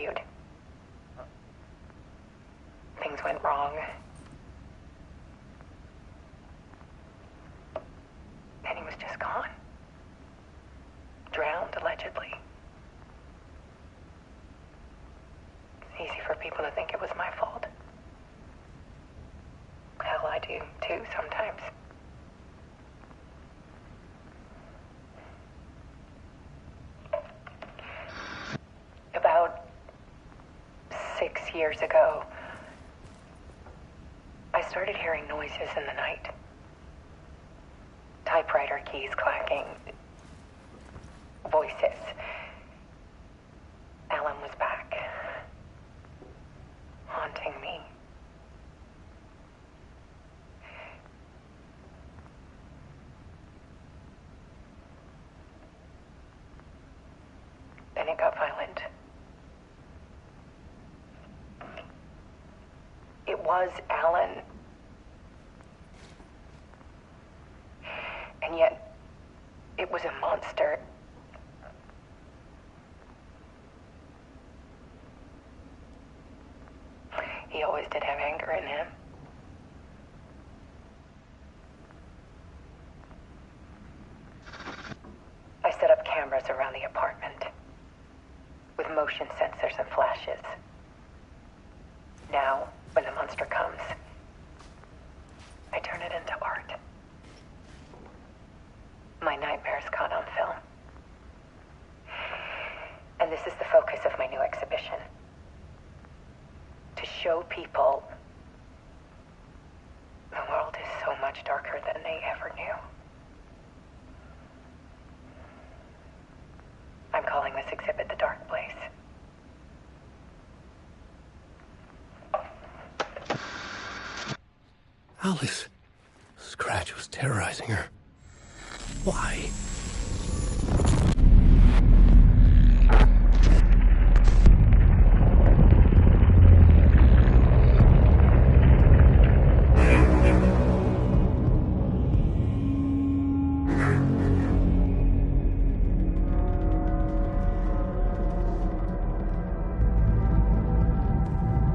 interviewed. Things went wrong. And he was just gone. Drowned, allegedly. It's easy for people to think it was my fault. Hell, I do too sometimes. About 6 years ago, I started hearing noises in the night. Typewriter keys clacking. Voices. Alan was back. Haunting me. Then it got violent. It was Alan. And yet, it was a monster. He always did have anger in him. I set up cameras around the apartment with motion sensors and flashes. Now, when the monster comes, I turn it into art. My nightmares caught on film. And this is the focus of my new exhibition. To show people the world is so much darker than they ever knew. I'm calling this exhibit The Dark Place. Alice. Scratch was terrorizing her. Why?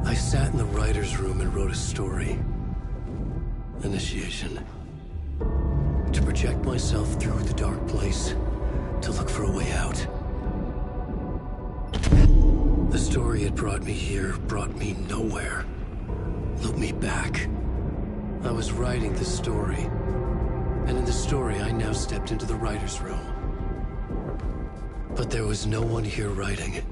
I sat in the writer's room and wrote a story. Initiation. To project myself through the dark place, to look for a way out. The story had brought me here, brought me nowhere. Looped me back. I was writing the story. And in the story, I now stepped into the writer's room. But there was no one here writing it.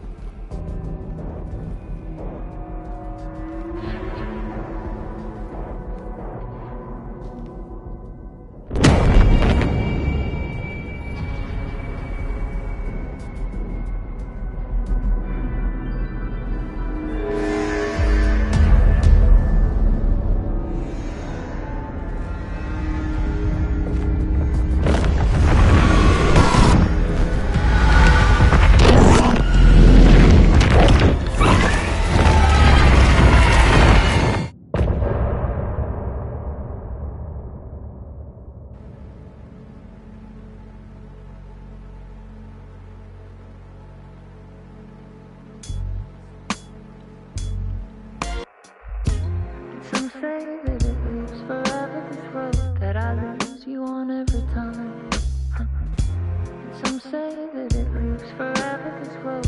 Some say that it lives forever, this road that I lose you on every time. And some say that it lives forever, this road.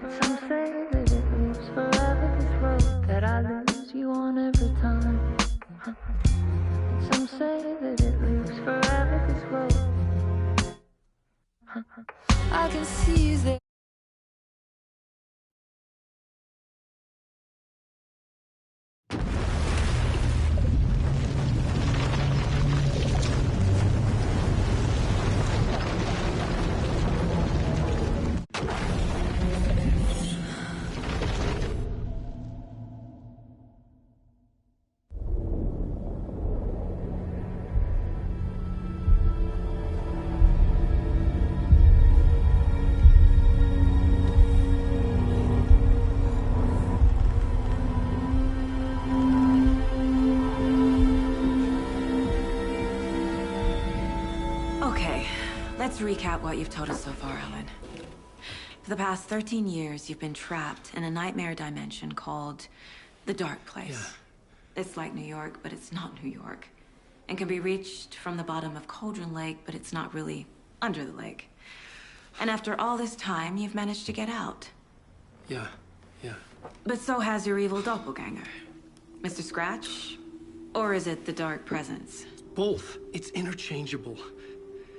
And some say that it lives forever, this road that I lose you on every time. And some say that it lives forever, this road. I can see that. to recap what you've told us so far, Alan. For the past 13 years, you've been trapped in a nightmare dimension called the Dark Place. Yeah. It's like New York, but it's not New York. And can be reached from the bottom of Cauldron Lake, but it's not really under the lake. And after all this time, you've managed to get out. Yeah. But so has your evil doppelganger. Mr. Scratch? Or is it the Dark Presence? Both. It's interchangeable.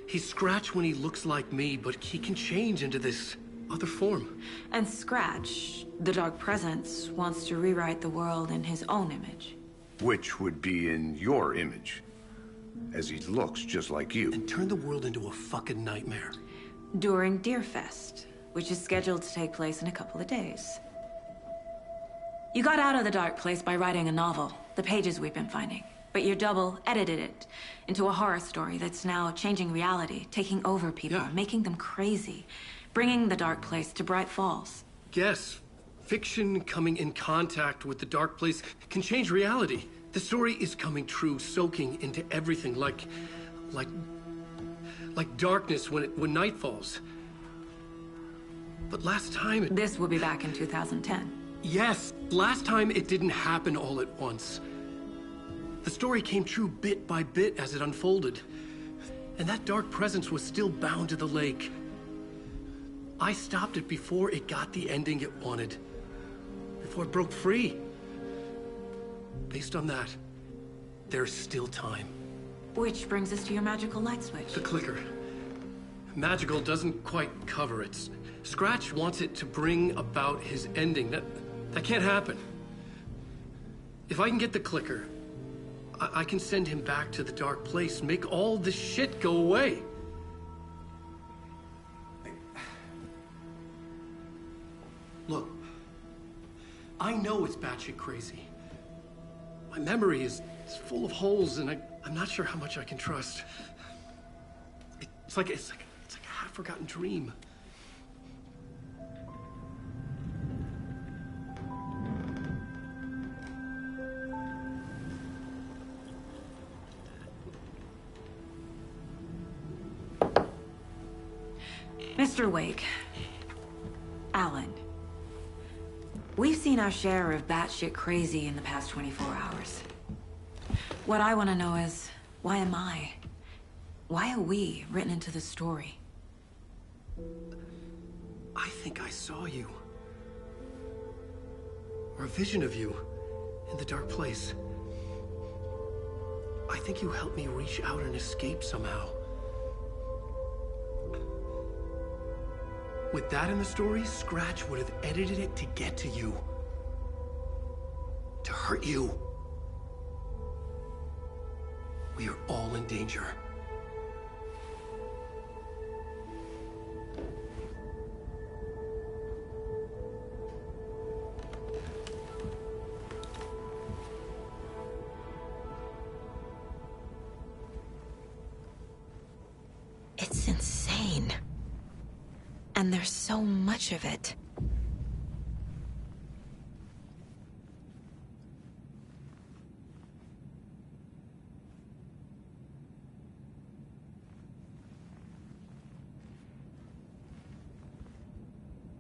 He's Scratch when he looks like me, but he can change into this other form. And Scratch, the Dark Presence, wants to rewrite the world in his own image. Which would be in your image, as he looks just like you. And turn the world into a fucking nightmare. During Deerfest, which is scheduled to take place in a couple of days. You got out of the Dark Place by writing a novel, the pages we've been finding. But your double edited it into a horror story that's now changing reality, taking over people, Yeah. making them crazy, bringing the Dark Place to Bright Falls. Yes, fiction coming in contact with the Dark Place can change reality. The story is coming true, soaking into everything like darkness when night falls. But last time This will be back in 2010. Yes, last time it didn't happen all at once. The story came true bit by bit as it unfolded. And that dark presence was still bound to the lake. I stopped it before it got the ending it wanted. Before it broke free. Based on that, there's still time. Which brings us to your magical light switch. The clicker. Magical doesn't quite cover it. Scratch wants it to bring about his ending. That can't happen. If I can get the clicker, I can send him back to the Dark Place, make all this shit go away. Look, I know it's batshit crazy. My memory is full of holes, and I'm not sure how much I can trust. It's like a half-forgotten dream. Mr. Wake. Alan. We've seen our share of batshit crazy in the past 24 hours. What I want to know is, why am I? Why are we written into the story? I think I saw you. Or a vision of you in the Dark Place. I think you helped me reach out and escape somehow. With that in the story, Scratch would have edited it to get to you. To hurt you. We are all in danger. It's insane. And there's so much of it.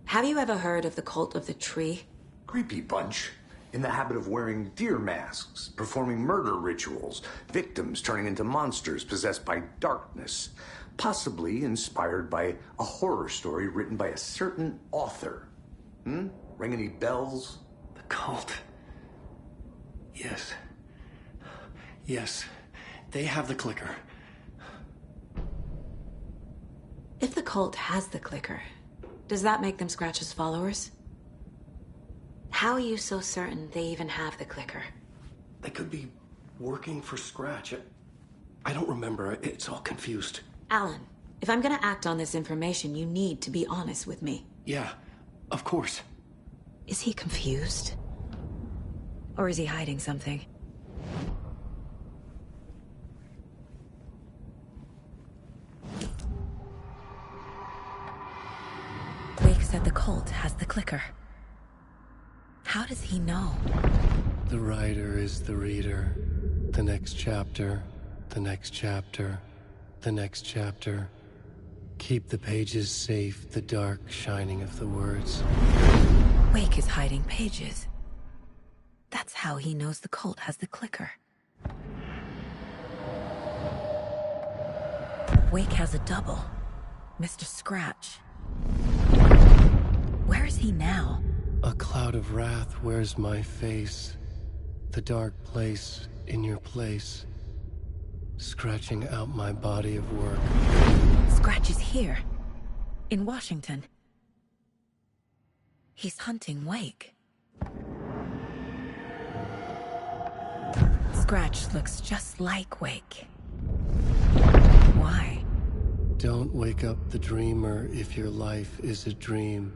Have you ever heard of the Cult of the Tree? Creepy bunch. In the habit of wearing deer masks, performing murder rituals, victims turning into monsters possessed by darkness. Possibly inspired by a horror story written by a certain author. Ring any bells? The cult. Yes. Yes. They have the clicker. If the cult has the clicker, does that make them Scratch's followers? How are you so certain they even have the clicker? They could be working for Scratch. I don't remember. It's all confused. Alan, if I'm gonna act on this information, you need to be honest with me. Yeah, of course. Is he confused? Or is he hiding something? Wake said the cult has the clicker. How does he know? The writer is the reader. The next chapter, the next chapter, the next chapter. Keep the pages safe, the dark shining of the words. Wake is hiding pages. That's how he knows the cult has the clicker. Wake has a double. Mr. Scratch. Where is he now? A cloud of wrath wears my face. The dark place in your place. Scratching out my body of work. Scratch is here. In Washington. He's hunting Wake. Scratch looks just like Wake. Why? Don't wake up the dreamer if your life is a dream.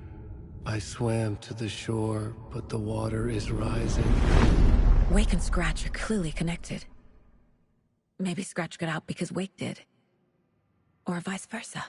I swam to the shore, but the water is rising. Wake and Scratch are clearly connected. Maybe Scratch got out because Wake did. Or vice versa.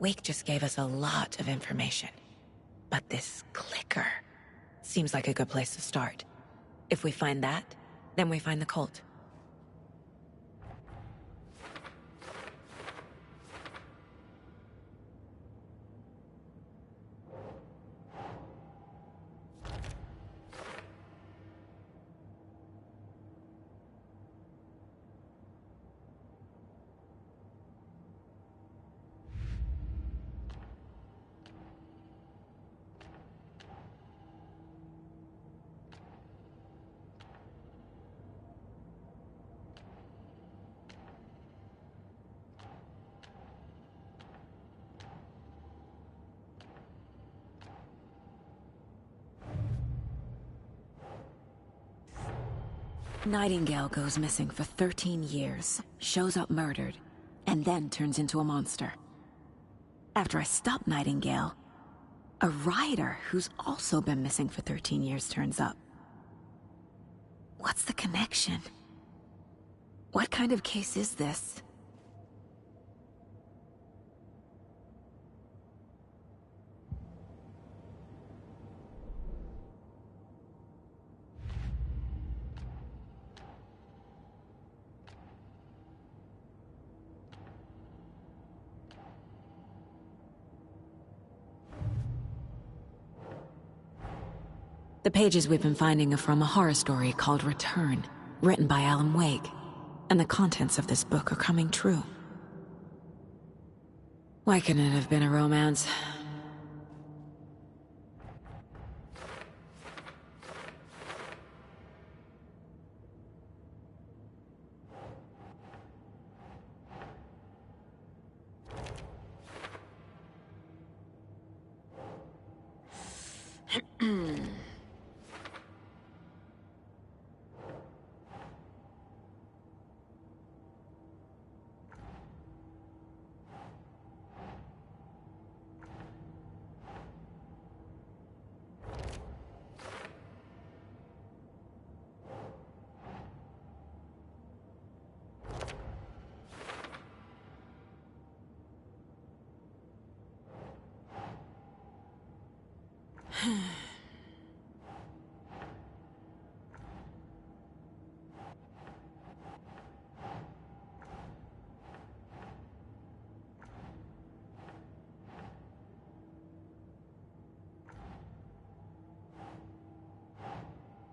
Wake just gave us a lot of information. But this clicker seems like a good place to start. If we find that, then we find the cult. Nightingale goes missing for 13 years, shows up murdered, and then turns into a monster. After I stop Nightingale, a rider who's also been missing for 13 years turns up. What's the connection? What kind of case is this? The pages we've been finding are from a horror story called Return, written by Alan Wake, and the contents of this book are coming true. Why couldn't it have been a romance?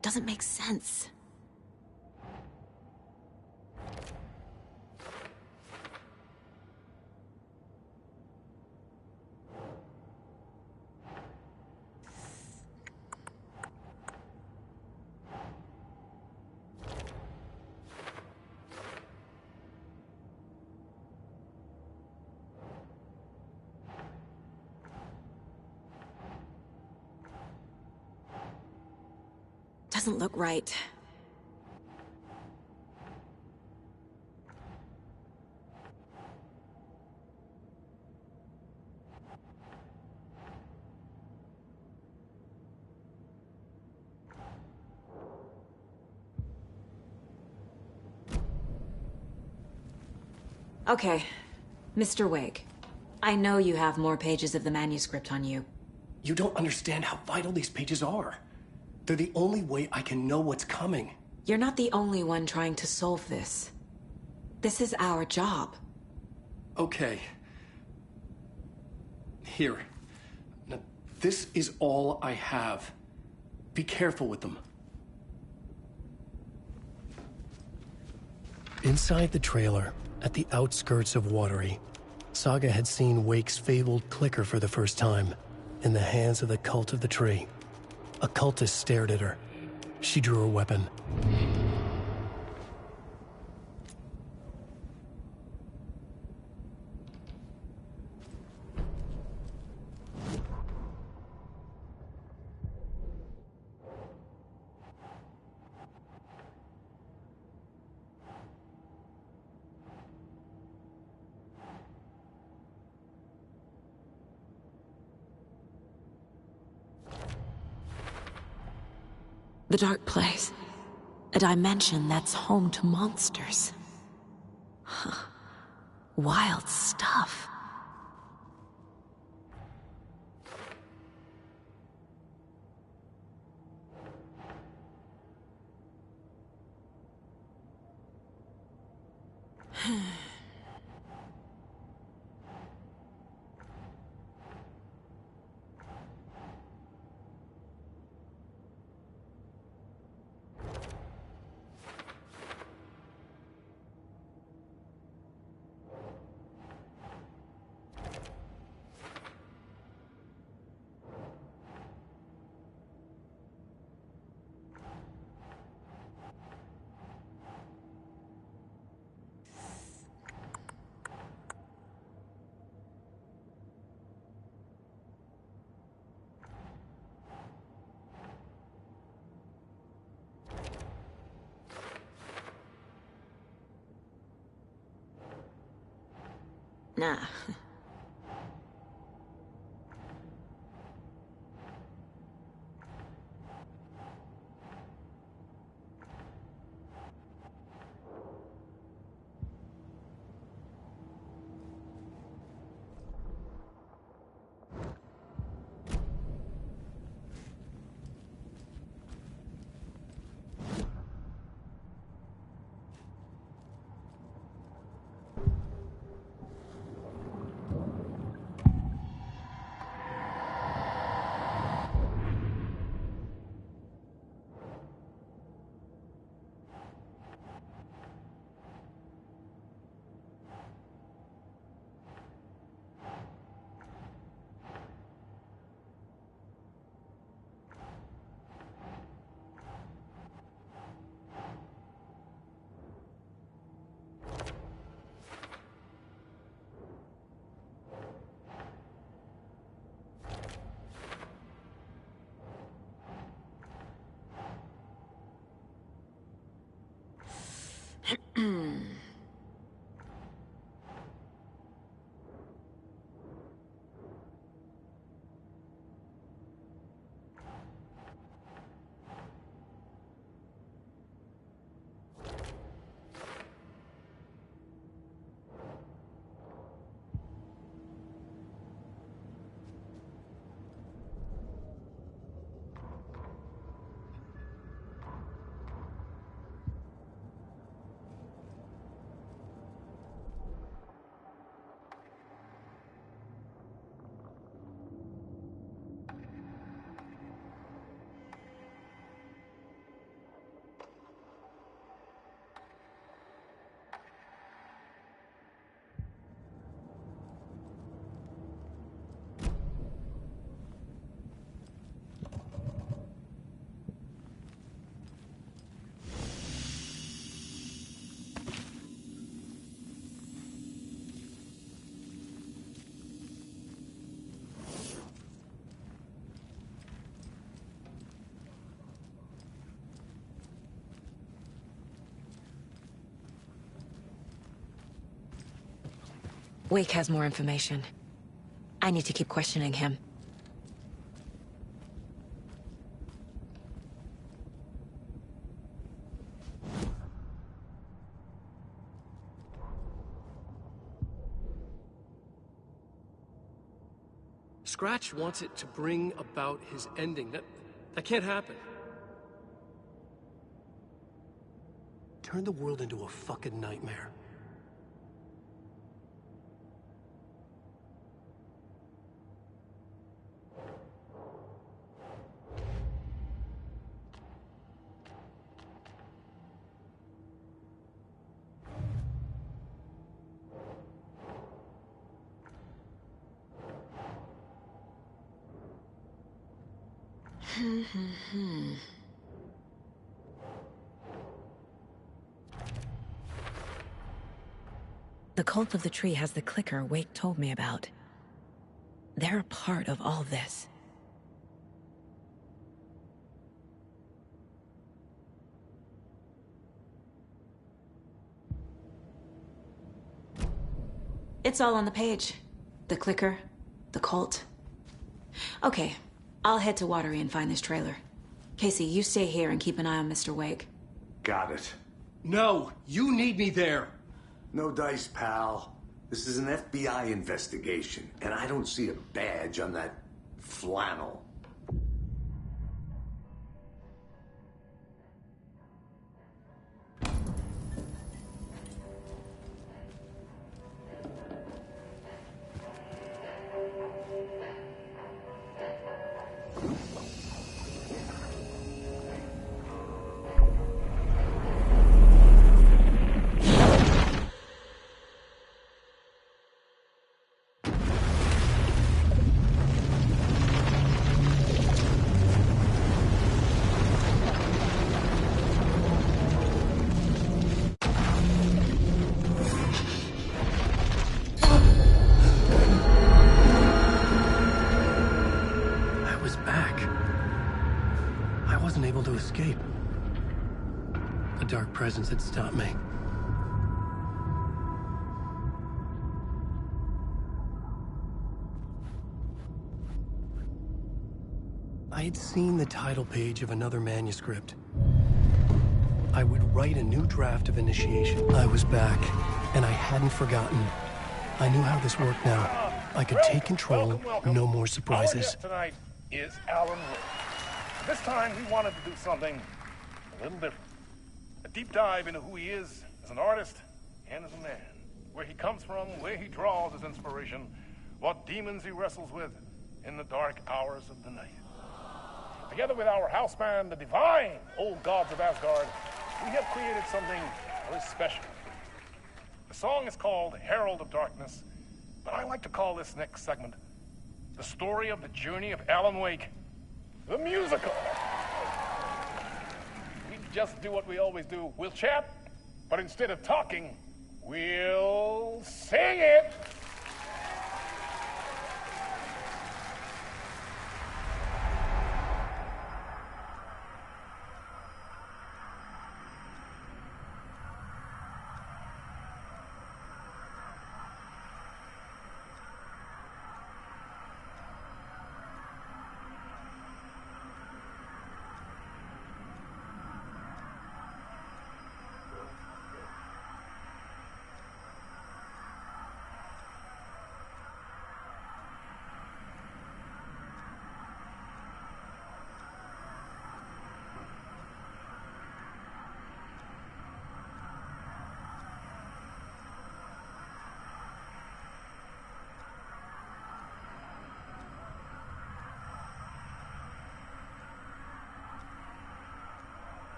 Doesn't make sense. Doesn't look right. Okay. Mr. Wake, I know you have more pages of the manuscript on you. You don't understand how vital these pages are. They're the only way I can know what's coming. You're not the only one trying to solve this. This is our job. Okay. Here. Now, this is all I have. Be careful with them. Inside the trailer, at the outskirts of Watery, Saga had seen Wake's fabled clicker for the first time, in the hands of the Cult of the Tree. A cultist stared at her. She drew her weapon. The Dark Place. A dimension that's home to monsters. Huh. Wild stuff. Nah. Wake has more information. I need to keep questioning him. Scratch wants it to bring about his ending. That can't happen. Turn the world into a fucking nightmare. The cult of the tree has the clicker Wake told me about. They're a part of all this. It's all on the page. The clicker, the cult. Okay, I'll head to Watery and find this trailer. Casey, you stay here and keep an eye on Mr. Wake. Got it. No, you need me there. No dice, pal. This is an FBI investigation, and I don't see a badge on that flannel. Escape. A dark presence had stopped me. I had seen the title page of another manuscript. I would write a new draft of Initiation. I was back, and I hadn't forgotten. I knew how this worked now. I could take control, no more surprises. Our guest tonight is Alan Wake. This time, we wanted to do something a little different. A deep dive into who he is as an artist and as a man. Where he comes from, where he draws his inspiration, what demons he wrestles with in the dark hours of the night. Together with our house band, the Divine Old Gods of Asgard, we have created something very special. The song is called Herald of Darkness, but I like to call this next segment the story of the journey of Alan Wake, the musical. We just do what we always do. We'll chat, but instead of talking, we'll sing it.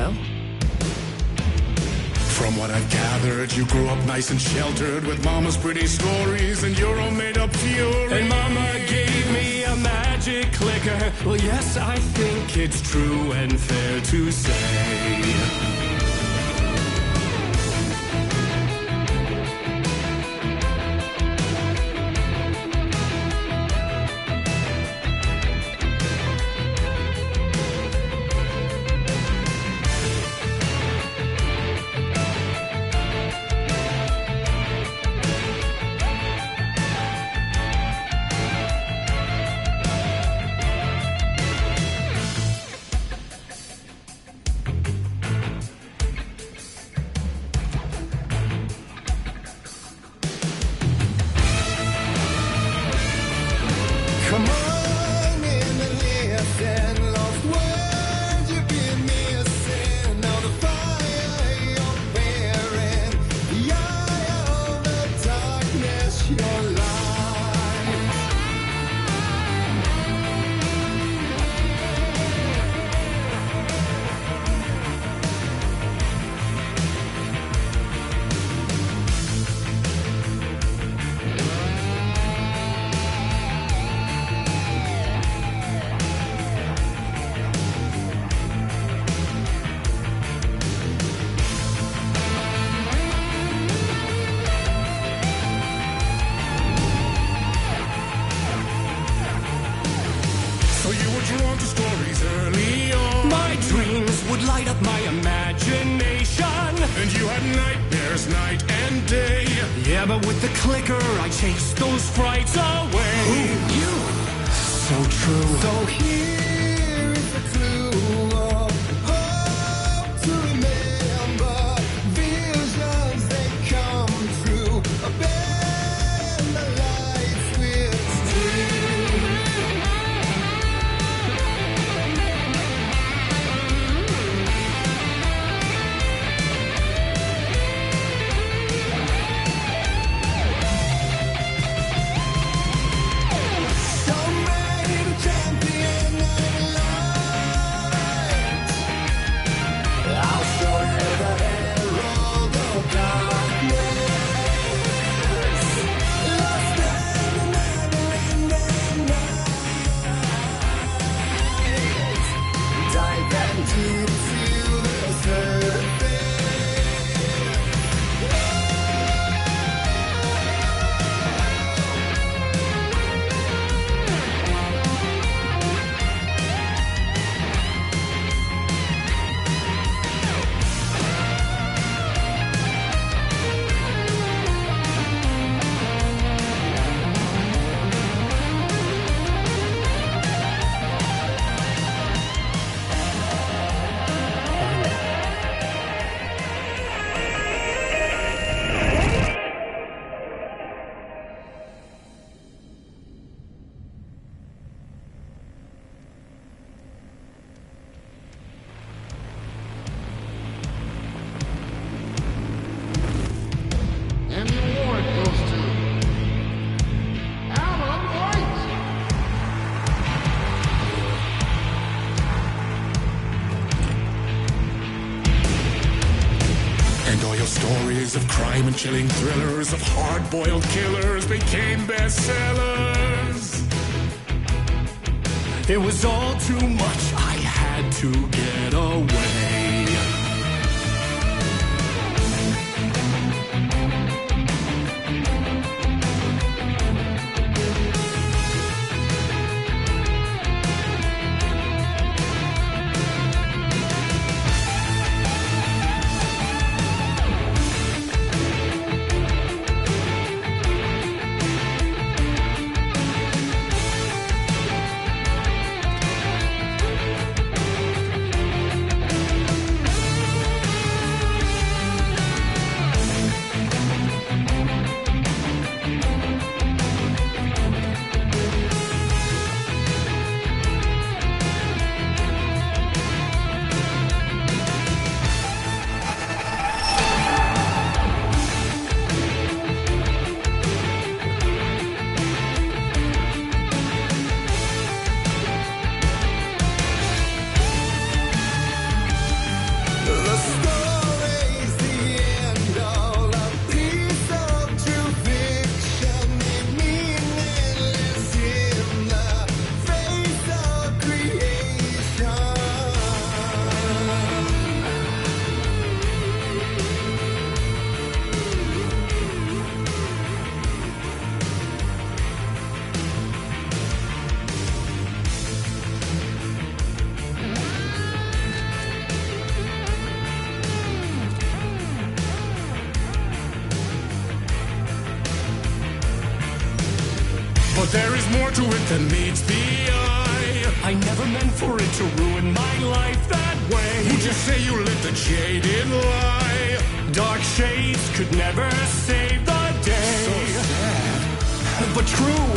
hell? From what I've gathered, you grew up nice and sheltered with mama's pretty stories and your own made-up fury. And mama gave me a magic clicker. Well, yes, I think it's true and fair to say. Come on in and listen, lost words you've been missing. Now the fire you're bearing, the eye of the darkness, your light. So you were drawn to stories early on. My dreams would light up my imagination. And you had nightmares night and day. Yeah, but with the clicker, I chased those frights away. Who you? So true. So here is a clue of hope to remember. Visions, they come true. Bend the lights with steel. Some made a champion of light. I'll show you the herald of darkness. Lost in the never-ending night. Dive and deep to the surface. And the award goes to Alan White. And all your stories of crime and chilling thrillers of hard-boiled killers became bestsellers. It was all too much. I had to get away. story's the end, all a piece of true fiction, meaningless in the face of creation. But there is more to it than meets the eye. I never meant for it to ruin my life that way. Would you say you lit the jaded lie? Dark shades could never save the day. So sad, but true.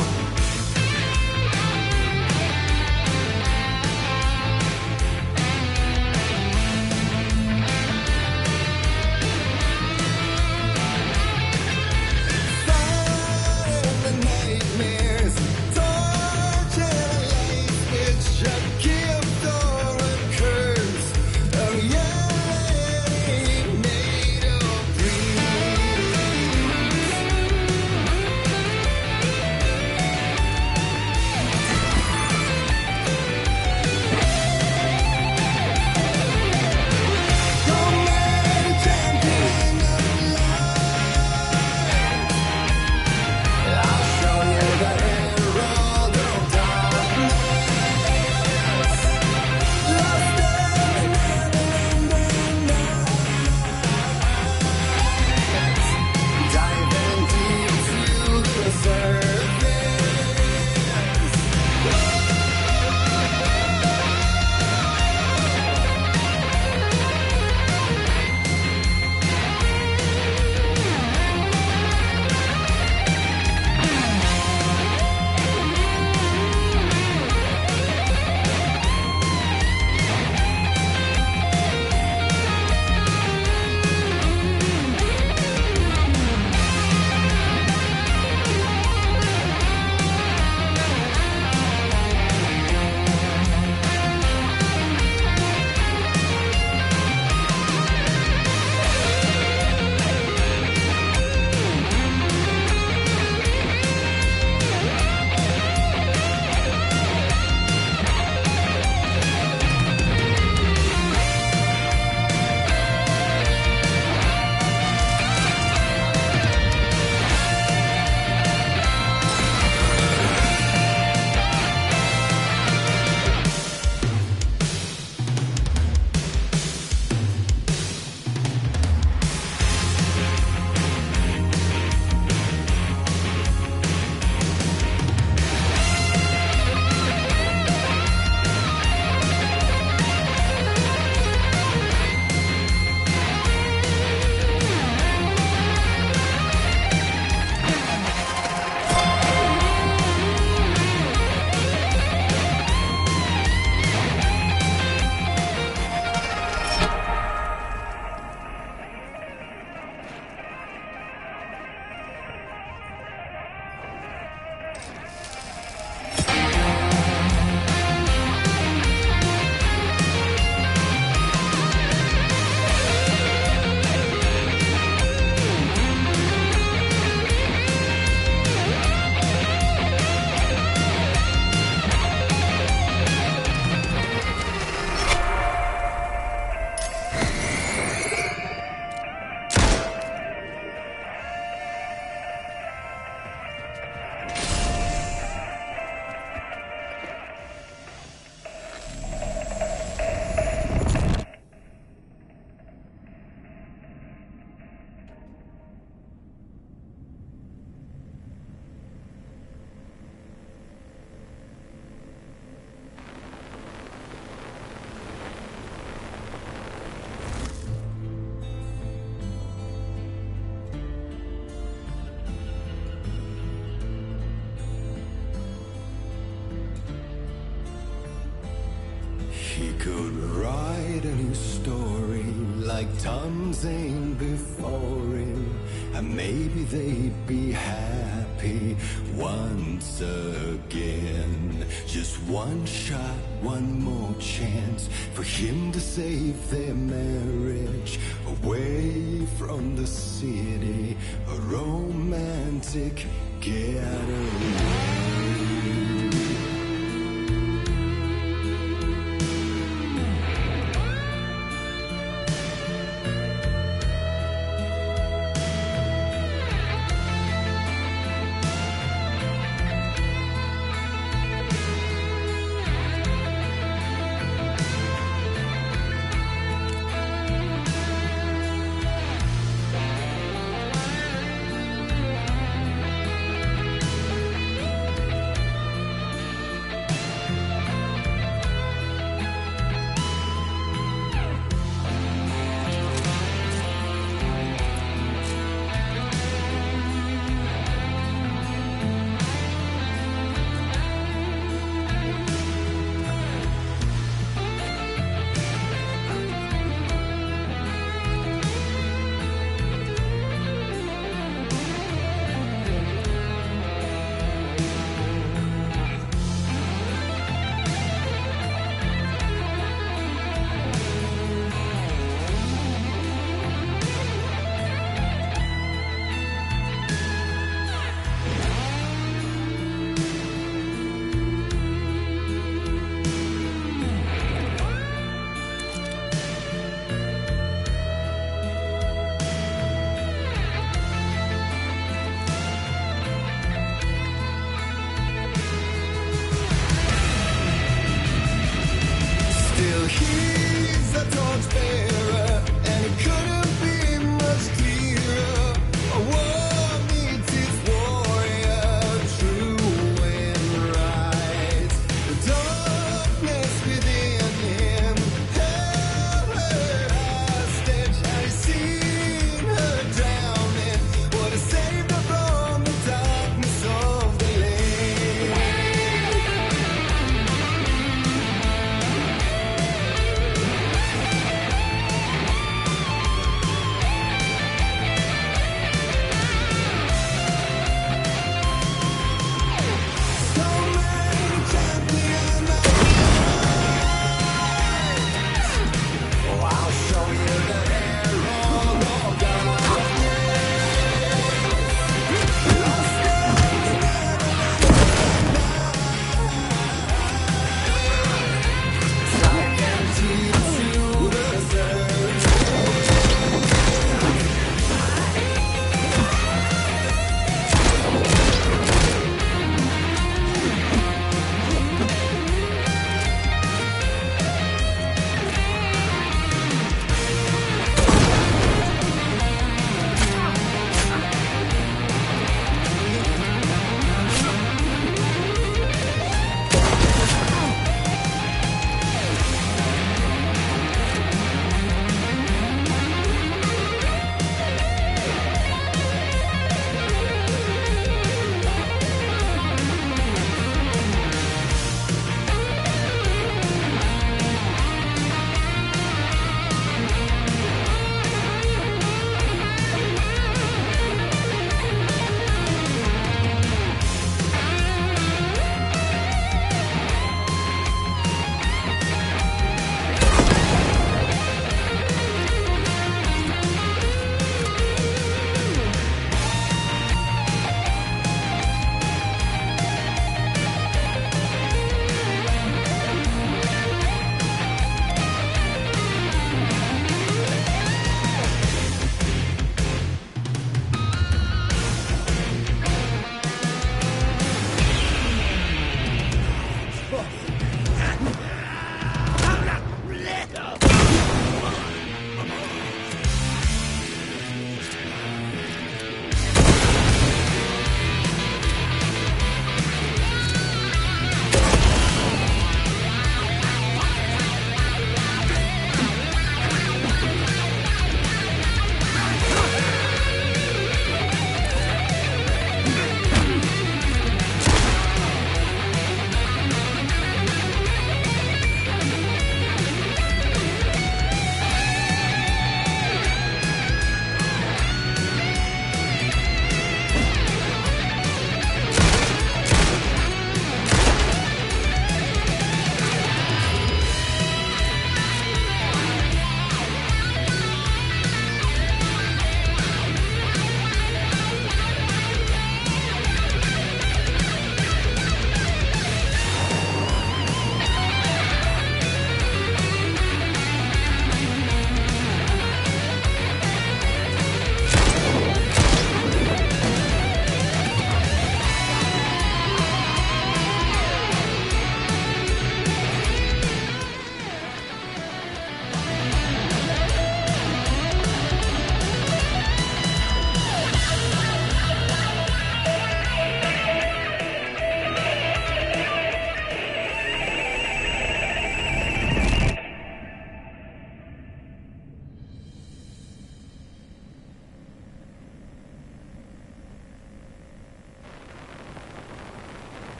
The nightmares, torture life, it's a gift or a curse. A reality made of He could write a new story like Tom Zane before him, and maybe they'd be happy once again. Just one shot, one more chance for him to save their marriage. city, a romantic getaway.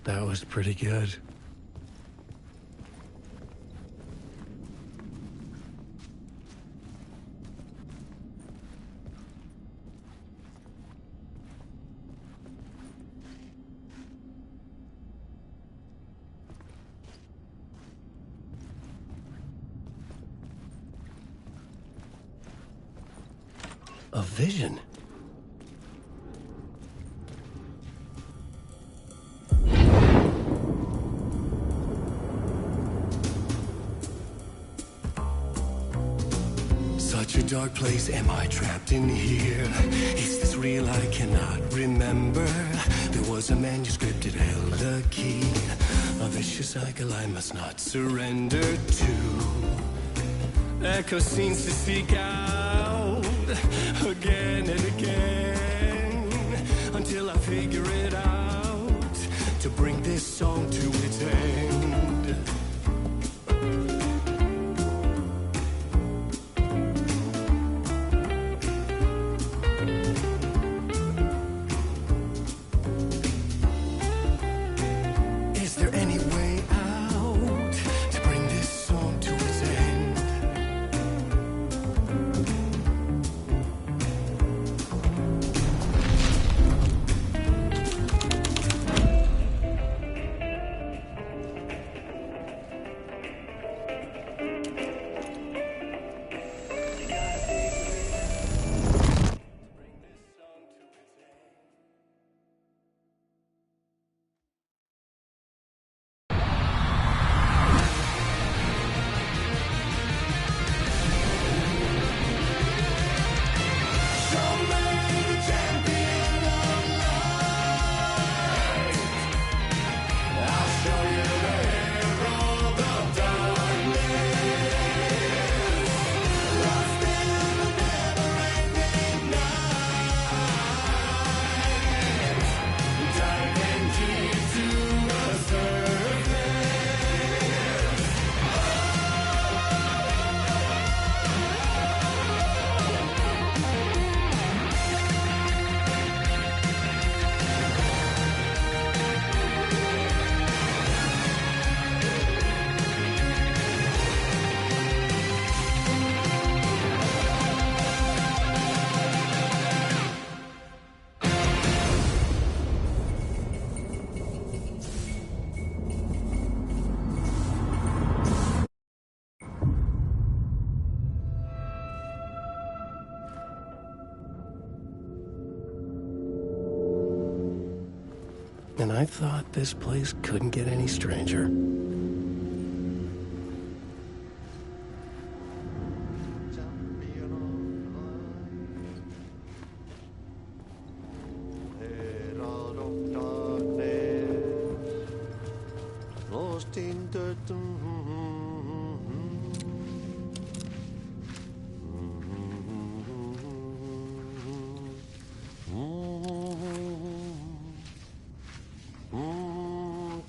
That was pretty good. A vision? Such a dark place, am I trapped in here? Is this real? I cannot remember. There was a manuscript, it held a key. A vicious cycle I must not surrender to. Echo scenes to seek out again and again until I figure it out to bring this song to its end. Is there any way out to bring this song to its end? And I thought this place couldn't get any stranger. Lost in the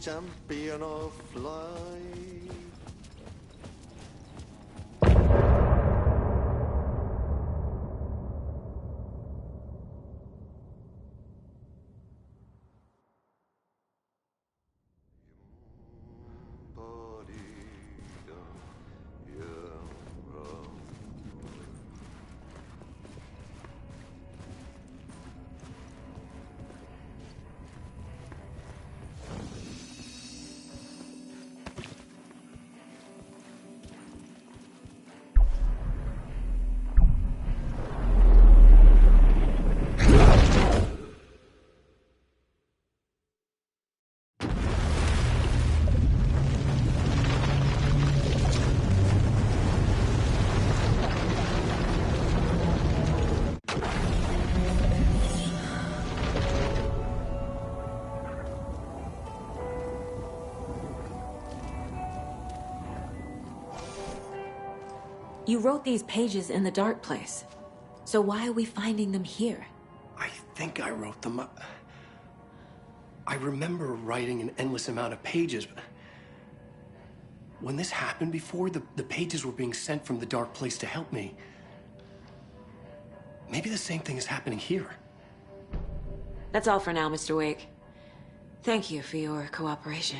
champion of life. You wrote these pages in the dark place. So why are we finding them here? I think I wrote them up. I remember writing an endless amount of pages, but when this happened before, the pages were being sent from the dark place to help me. Maybe the same thing is happening here. That's all for now, Mr. Wake. Thank you for your cooperation.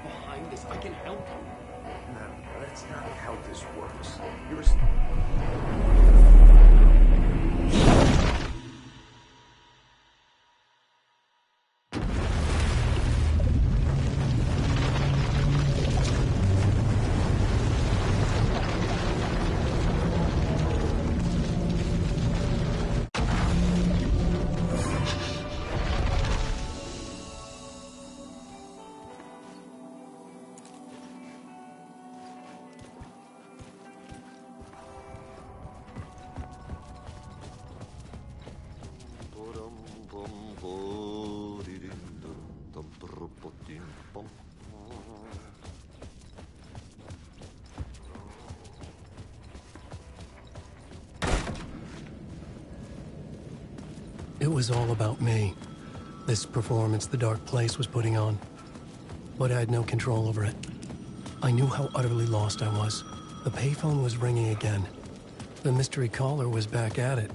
Behind this, I can help you. No, that's not how this works. It was all about me. This performance the Dark Place was putting on. But I had no control over it. I knew how utterly lost I was. The payphone was ringing again. The mystery caller was back at it.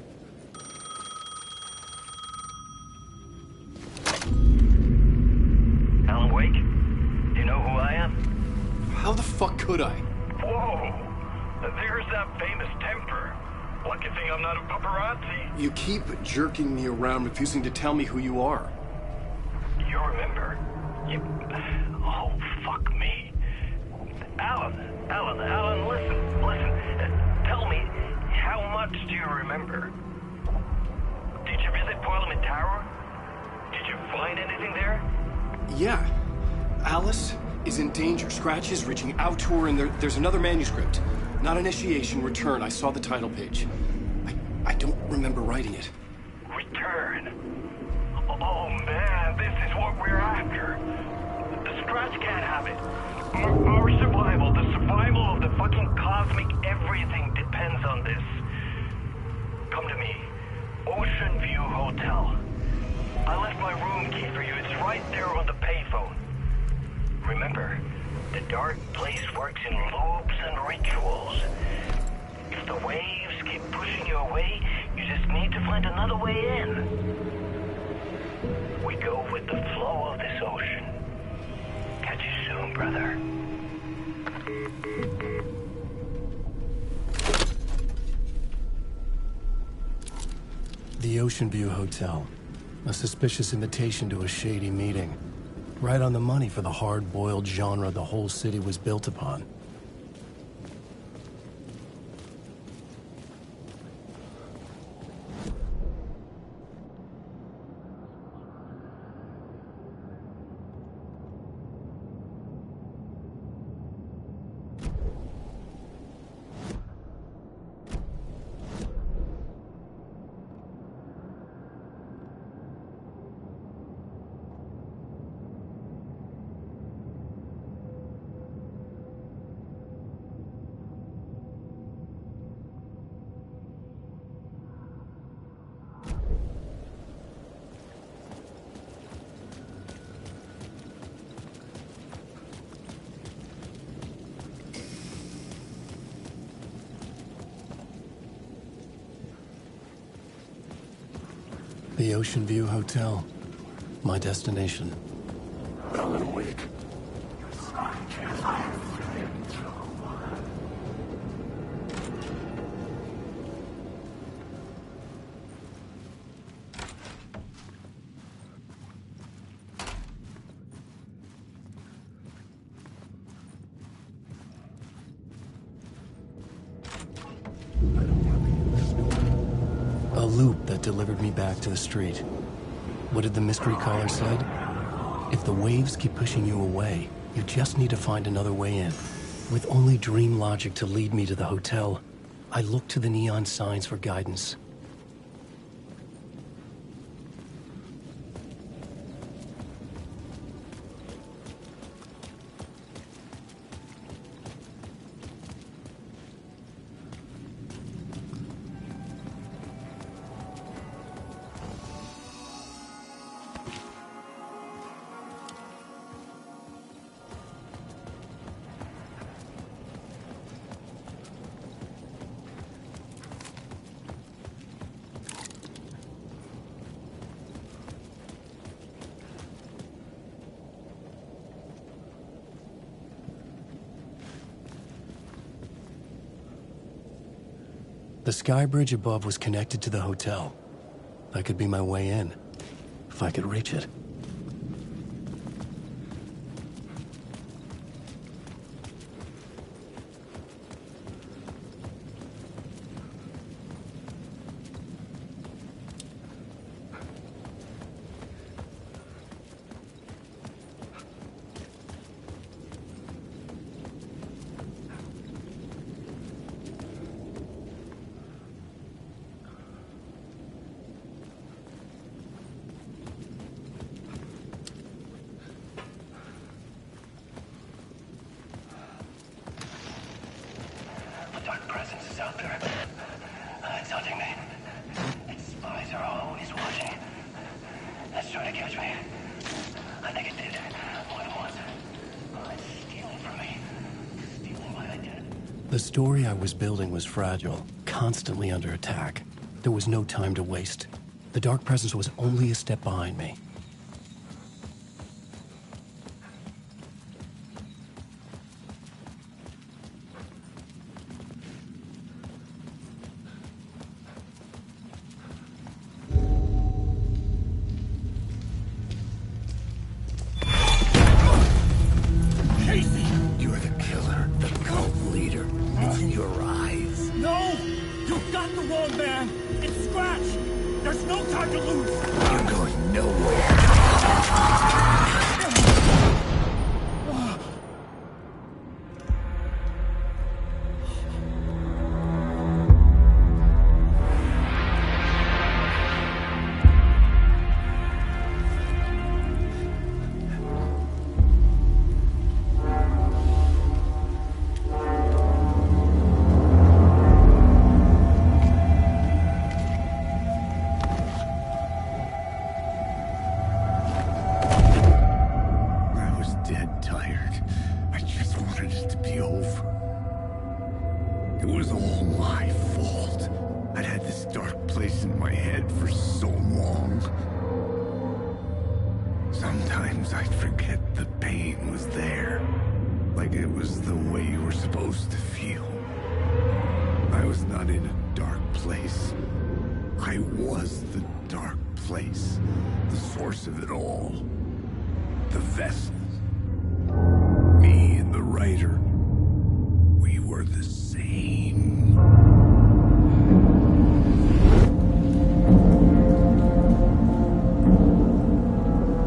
Alan Wake? Do you know who I am? How the fuck could I? Whoa! There's that famous temper. Lucky thing I'm not a paparazzi. You keep jerking me around, refusing to tell me who you are. You remember? Oh, fuck me. Alan, listen. Tell me, how much do you remember? Did you visit Parliament Tower? Did you find anything there? Yeah. Alice is in danger. Scratch is reaching out to her, and there's another manuscript. Not initiation, return. I saw the title page. I don't remember writing it. Return? Oh man, this is what we're after. The Scratch can't have it. Our survival, the survival of the fucking cosmic everything depends on this. Come to me. Ocean View Hotel. I left my room key for you. It's right there on the payphone. Remember, the Dark Place works in loops and rituals. If the waves keep pushing you away, you just need to find another way in. We go with the flow of this ocean. Catch you soon, brother. The Ocean View Hotel. A suspicious invitation to a shady meeting. Right on the money for the hard-boiled genre the whole city was built upon. The Ocean View Hotel. My destination. Alan Wake. A loop that delivered me back to the street. What did the mystery caller said? If the waves keep pushing you away, you just need to find another way in. With only dream logic to lead me to the hotel, I looked to the neon signs for guidance. The sky bridge above was connected to the hotel. That could be my way in, if I could reach it. The story I was building was fragile, constantly under attack. There was no time to waste. The Dark Presence was only a step behind me. Sometimes I'd forget the pain was there, like it was the way you were supposed to feel. I was not in a dark place. I was the dark place, the source of it all. The vessel. Me and the writer. We were the same.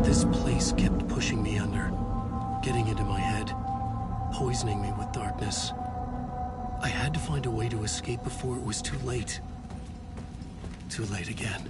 This place kept pushing me under, getting into my head, poisoning me with darkness. I had to find a way to escape before it was too late. Too late again.